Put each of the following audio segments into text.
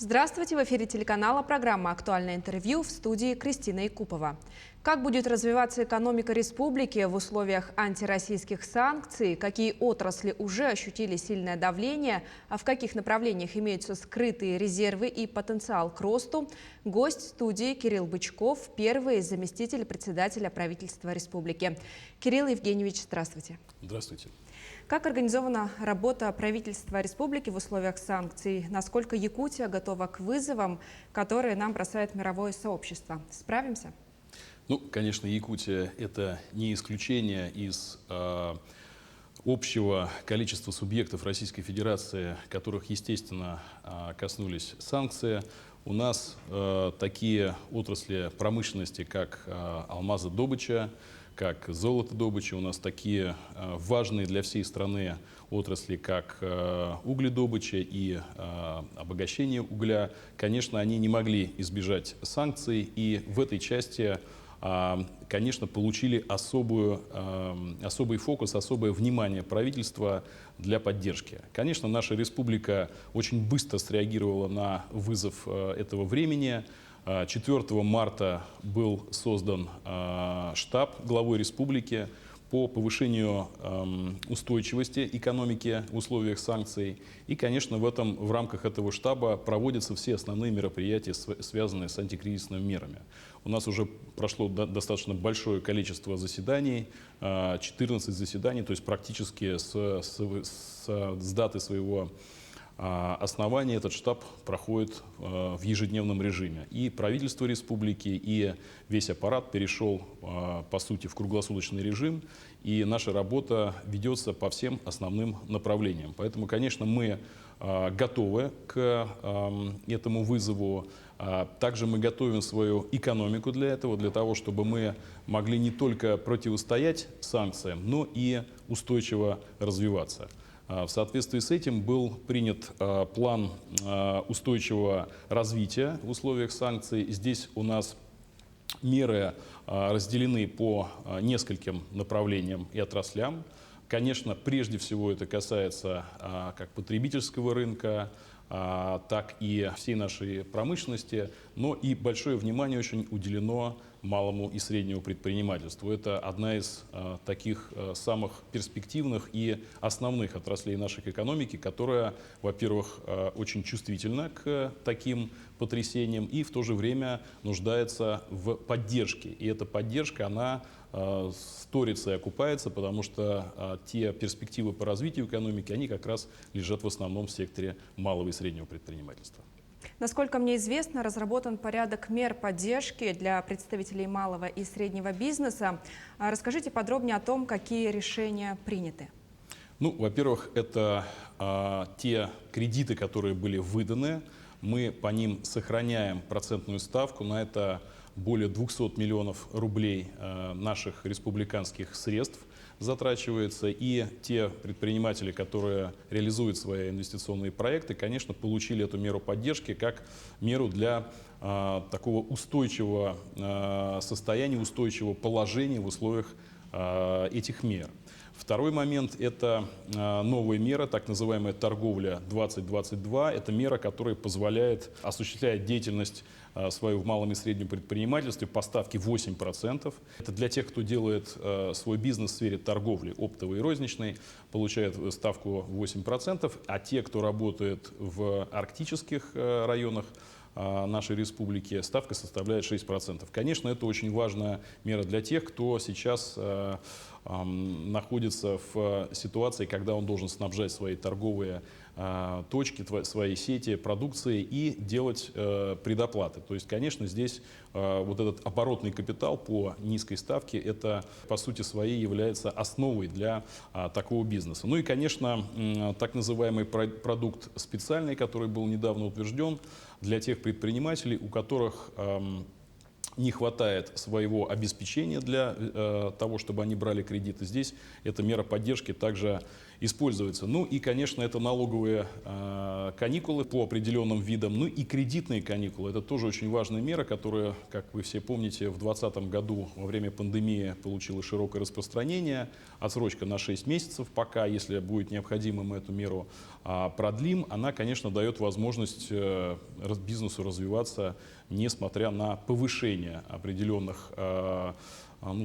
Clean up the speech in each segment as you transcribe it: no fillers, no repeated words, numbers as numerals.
Здравствуйте! В эфире телеканала программа «Актуальное интервью», в студии Кристина Якупова. Как будет развиваться экономика республики в условиях антироссийских санкций, какие отрасли уже ощутили сильное давление, а в каких направлениях имеются скрытые резервы и потенциал к росту, гость студии Кирилл Бычков, первый заместитель председателя правительства республики. Кирилл Евгеньевич, здравствуйте. Здравствуйте. Как организована работа правительства республики в условиях санкций? Насколько Якутия готова к вызовам, которые нам бросает мировое сообщество? Справимся? Ну, конечно, Якутия – это не исключение из общего количества субъектов Российской Федерации, которых, естественно, коснулись санкции. У нас такие отрасли промышленности, как алмазодобыча, как золотодобыча, у нас такие важные для всей страны отрасли, как угледобыча и обогащение угля. Конечно, они не могли избежать санкций, и в этой части, конечно, получили особый фокус, особое внимание правительства для поддержки. Конечно, наша республика очень быстро среагировала на вызов этого времени. 4 марта был создан штаб главой республики по повышению устойчивости экономики в условиях санкций. И, конечно, в рамках этого штаба проводятся все основные мероприятия, связанные с антикризисными мерами. У нас уже прошло достаточно большое количество заседаний, 14 заседаний, то есть практически с даты своего основания этот штаб проходит в ежедневном режиме. И правительство республики, и весь аппарат перешел, по сути, в круглосуточный режим. И наша работа ведется по всем основным направлениям. Поэтому, конечно, мы готовы к этому вызову. Также мы готовим свою экономику для этого, для того, чтобы мы могли не только противостоять санкциям, но и устойчиво развиваться. В соответствии с этим был принят план устойчивого развития в условиях санкций. Здесь у нас меры разделены по нескольким направлениям и отраслям. Конечно, прежде всего это касается как потребительского рынка, так и всей нашей промышленности, но и большое внимание очень уделено малому и среднему предпринимательству. Это одна из таких самых перспективных и основных отраслей нашей экономики, которая, во-первых, очень чувствительна к таким потрясениям и в то же время нуждается в поддержке. И эта поддержка, она сторится и окупается, потому что те перспективы по развитию экономики, они как раз лежат в основном в секторе малого и среднего предпринимательства. Насколько мне известно, разработан порядок мер поддержки для представителей малого и среднего бизнеса. Расскажите подробнее о том, какие решения приняты. Ну, во-первых, это те кредиты, которые были выданы. Мы по ним сохраняем процентную ставку. На это более 200 миллионов рублей наших республиканских средств затрачивается. И те предприниматели, которые реализуют свои инвестиционные проекты, конечно, получили эту меру поддержки как меру для такого устойчивого состояния, устойчивого положения в условиях этих мер. Второй момент – это новая мера, так называемая торговля 2022. Это мера, которая позволяет осуществлять деятельность свою в малом и среднем предпринимательстве по ставке 8%. Это для тех, кто делает свой бизнес в сфере торговли, оптовой и розничной, получают ставку 8%, а те, кто работает в арктических районах нашей республики, ставка составляет 6%. Конечно, это очень важная мера для тех, кто сейчас находится в ситуации, когда он должен снабжать свои торговые точки, свои сети продукцией и делать предоплаты. То есть, конечно, здесь вот этот оборотный капитал по низкой ставке, это по сути своей является основой для такого бизнеса. Ну и, конечно, так называемый продукт специальный, который был недавно утвержден для тех предпринимателей, у которых не хватает своего обеспечения для того, чтобы они брали кредиты. Здесь эта мера поддержки также используется. Ну и, конечно, это налоговые каникулы по определенным видам, ну и кредитные каникулы. Это тоже очень важная мера, которая, как вы все помните, в 2020 году во время пандемии получила широкое распространение. Отсрочка на 6 месяцев, пока, если будет необходимо, мы эту меру продлим. Она, конечно, дает возможность бизнесу развиваться, несмотря на повышение определенных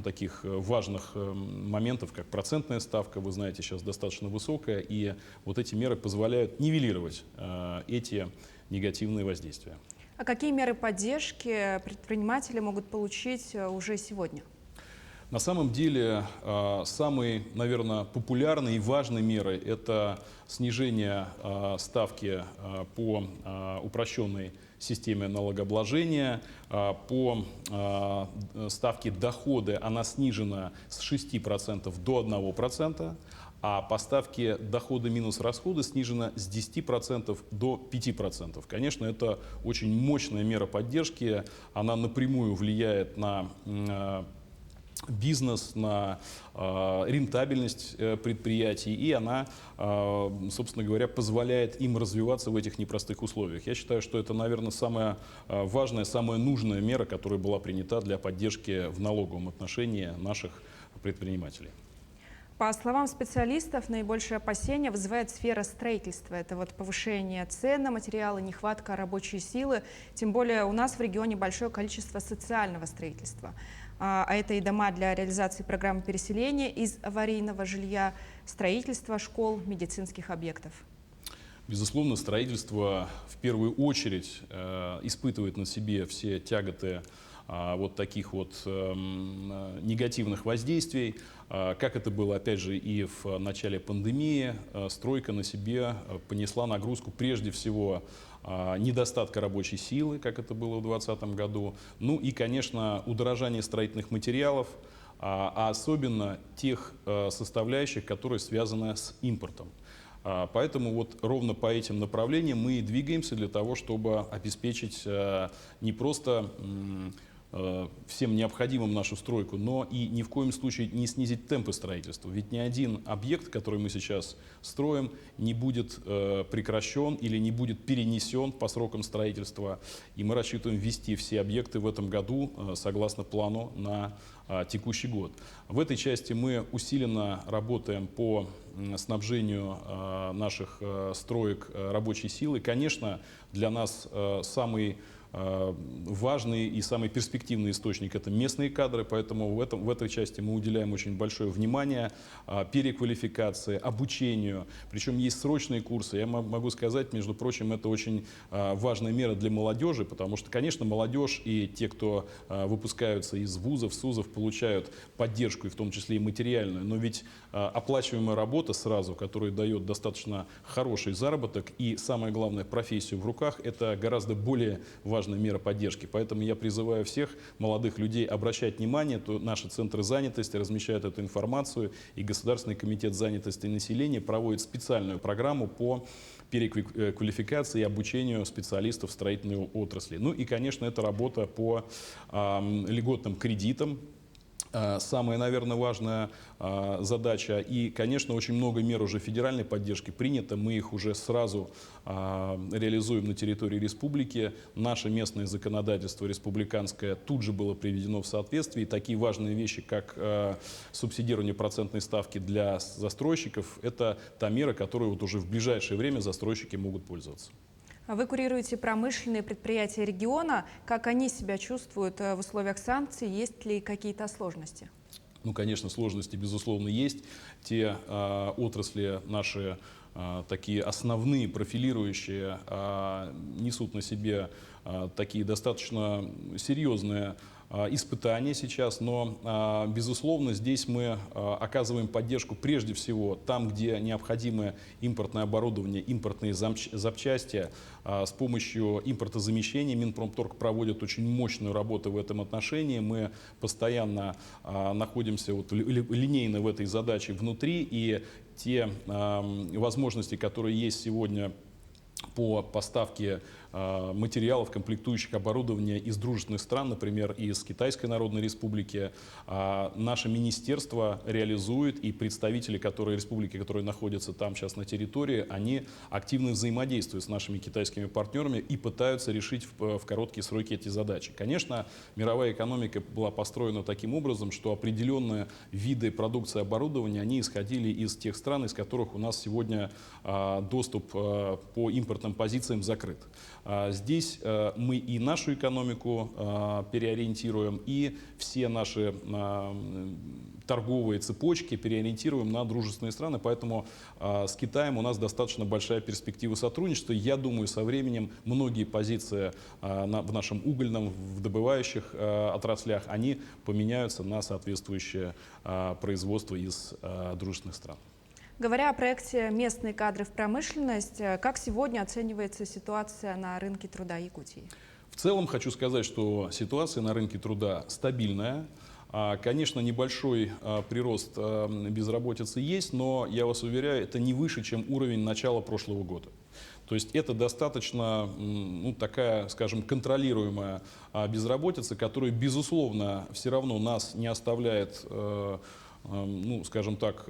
таких важных моментов, как процентная ставка, вы знаете, сейчас достаточно высокая, и вот эти меры позволяют нивелировать эти негативные воздействия. А какие меры поддержки предприниматели могут получить уже сегодня? На самом деле, самой, наверное, популярной и важной мерой – это снижение ставки по упрощенной системе налогообложения. По ставке дохода она снижена с 6% до 1%, а по ставке дохода минус расходы снижена с 10% до 5%. Конечно, это очень мощная мера поддержки, она напрямую влияет на бизнес, на рентабельность предприятий, и она, собственно говоря, позволяет им развиваться в этих непростых условиях. Я считаю, что это, наверное, самая важная, самая нужная мера, которая была принята для поддержки в налоговом отношении наших предпринимателей. По словам специалистов, наибольшее опасение вызывает сфера строительства. Это вот повышение цен на материалы, нехватка рабочей силы. Тем более у нас в регионе большое количество социального строительства. А это и дома для реализации программы переселения из аварийного жилья, строительство школ, медицинских объектов. Безусловно, строительство в первую очередь испытывает на себе все тяготы вот таких вот негативных воздействий. Как это было, опять же, и в начале пандемии, стройка на себе понесла нагрузку прежде всего недостатка рабочей силы, как это было в 2020 году, ну и, конечно, удорожание строительных материалов, а особенно тех составляющих, которые связаны с импортом. Поэтому вот ровно по этим направлениям мы и двигаемся для того, чтобы обеспечить не просто всем необходимым нашу стройку, но и ни в коем случае не снизить темпы строительства. Ведь ни один объект, который мы сейчас строим, не будет прекращен или не будет перенесен по срокам строительства. И мы рассчитываем ввести все объекты в этом году согласно плану на текущий год. В этой части мы усиленно работаем по снабжению наших строек рабочей силой. Конечно, для нас самый важный и самый перспективный источник – это местные кадры, поэтому в этой части мы уделяем очень большое внимание переквалификации, обучению. Причем есть срочные курсы. Я могу сказать, между прочим, это очень важная мера для молодежи, потому что, конечно, молодежь и те, кто выпускаются из вузов, СУЗов, получают поддержку, и в том числе и материальную. Но ведь оплачиваемая работа сразу, которая дает достаточно хороший заработок и, самое главное, профессию в руках – это гораздо более важная мера поддержки. Поэтому я призываю всех молодых людей обращать внимание, то наши центры занятости размещают эту информацию, и Государственный комитет занятости населения проводит специальную программу по переквалификации и обучению специалистов строительной отрасли. Ну и, конечно, это работа по льготным кредитам. Самая, наверное, важная задача. И, конечно, очень много мер уже федеральной поддержки принято. Мы их уже сразу реализуем на территории республики. Наше местное законодательство республиканское тут же было приведено в соответствие. И такие важные вещи, как субсидирование процентной ставки для застройщиков, это та мера, которой вот уже в ближайшее время застройщики могут пользоваться. Вы курируете промышленные предприятия региона. Как они себя чувствуют в условиях санкций? Есть ли какие-то сложности? Ну, конечно, сложности, безусловно, есть. Те отрасли наши, такие основные, профилирующие, несут на себе такие достаточно серьезные испытания сейчас, но, безусловно, здесь мы оказываем поддержку прежде всего там, где необходимо импортное оборудование, импортные запчасти. С помощью импортозамещения Минпромторг проводит очень мощную работу в этом отношении. Мы постоянно находимся вот линейно в этой задаче внутри, и те возможности, которые есть сегодня по поставке материалов, комплектующих, оборудования из дружественных стран, например, из Китайской Народной Республики. Наше министерство реализует, и представители республики, которые находятся там сейчас на территории, они активно взаимодействуют с нашими китайскими партнерами и пытаются решить в короткие сроки эти задачи. Конечно, мировая экономика была построена таким образом, что определенные виды продукции и оборудования, они исходили из тех стран, из которых у нас сегодня доступ по импортным позициям закрыт. Здесь мы и нашу экономику переориентируем, и все наши торговые цепочки переориентируем на дружественные страны, поэтому с Китаем у нас достаточно большая перспектива сотрудничества. Я думаю, со временем многие позиции в нашем угольном, в добывающих отраслях, они поменяются на соответствующее производство из дружественных стран. Говоря о проекте «Местные кадры в промышленность», как сегодня оценивается ситуация на рынке труда Якутии? В целом хочу сказать, что ситуация на рынке труда стабильная. Конечно, небольшой прирост безработицы есть, но, я вас уверяю, это не выше, чем уровень начала прошлого года. То есть это достаточно такая, скажем, контролируемая безработица, которая, безусловно, все равно нас не оставляет, скажем так,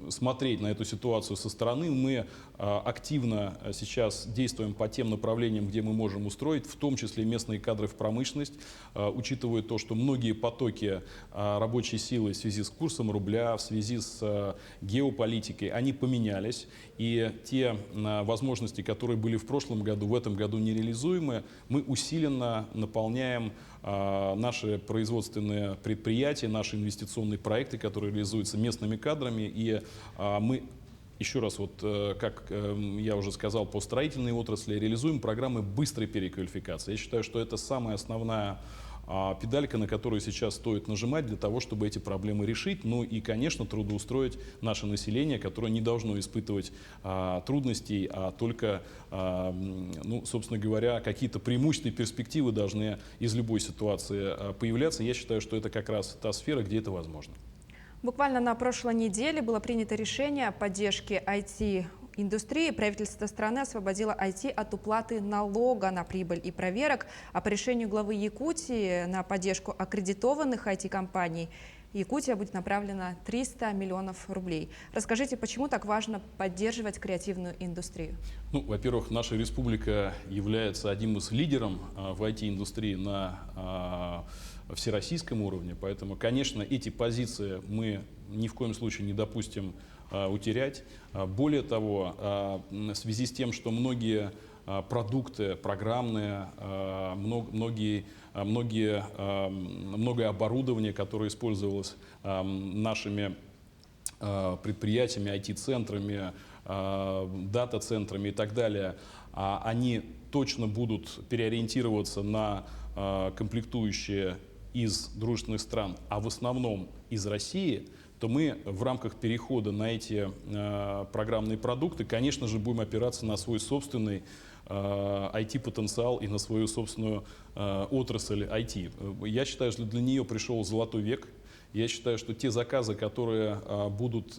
смотреть на эту ситуацию со стороны. Мы активно сейчас действуем по тем направлениям, где мы можем устроить, в том числе местные кадры в промышленность, учитывая то, что многие потоки рабочей силы в связи с курсом рубля, в связи с геополитикой, они поменялись. И те возможности, которые были в прошлом году, в этом году нереализуемы, мы усиленно наполняем наши производственные предприятия, наши инвестиционные проекты, которые реализуются местными кадрами. И мы, еще раз, как я уже сказал, по строительной отрасли реализуем программы быстрой переквалификации. Я считаю, что это самая основная педалька, на которую сейчас стоит нажимать для того, чтобы эти проблемы решить. Ну и, конечно, трудоустроить наше население, которое не должно испытывать трудностей, а только, собственно говоря, какие-то преимущественные перспективы должны из любой ситуации появляться. Я считаю, что это как раз та сфера, где это возможно. Буквально на прошлой неделе было принято решение о поддержке IT-индустрии. Правительство страны освободило IT от уплаты налога на прибыль и проверок. А по решению главы Якутии на поддержку аккредитованных IT-компаний Якутия будет направлено 300 миллионов рублей. Расскажите, почему так важно поддерживать креативную индустрию? Во-первых, наша республика является одним из лидеров в IT-индустрии на всероссийском уровне, поэтому, конечно, эти позиции мы ни в коем случае не допустим утерять. Более того, в связи с тем, что многие продукты программные, многое оборудование, которое использовалось нашими предприятиями, IT-центрами, дата-центрами и так далее, они точно будут переориентироваться на комплектующие из дружественных стран, а в основном из России, то мы в рамках перехода на эти программные продукты, конечно же, будем опираться на свой собственный IT-потенциал и на свою собственную отрасль IT. Я считаю, что для нее пришел золотой век. Я считаю, что те заказы, которые будут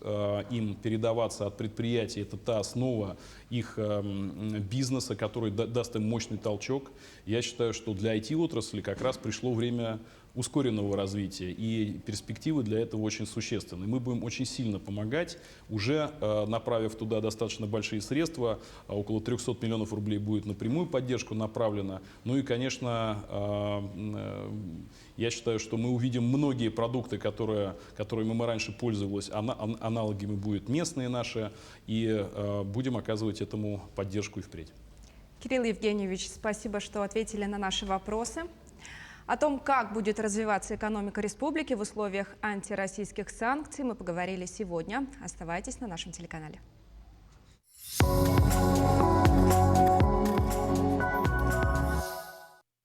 им передаваться от предприятий, это та основа их бизнеса, который даст им мощный толчок. Я считаю, что для IT-отрасли как раз пришло время ускоренного развития, и перспективы для этого очень существенны. Мы будем очень сильно помогать, уже направив туда достаточно большие средства, около 300 миллионов рублей будет на прямую поддержку направлено. Ну и, конечно, я считаю, что мы увидим многие продукты, которыми мы раньше пользовались, аналогами будут местные наши, и будем оказывать этому поддержку и впредь. Кирилл Евгеньевич, спасибо, что ответили на наши вопросы. О том, как будет развиваться экономика республики в условиях антироссийских санкций, мы поговорили сегодня. Оставайтесь на нашем телеканале.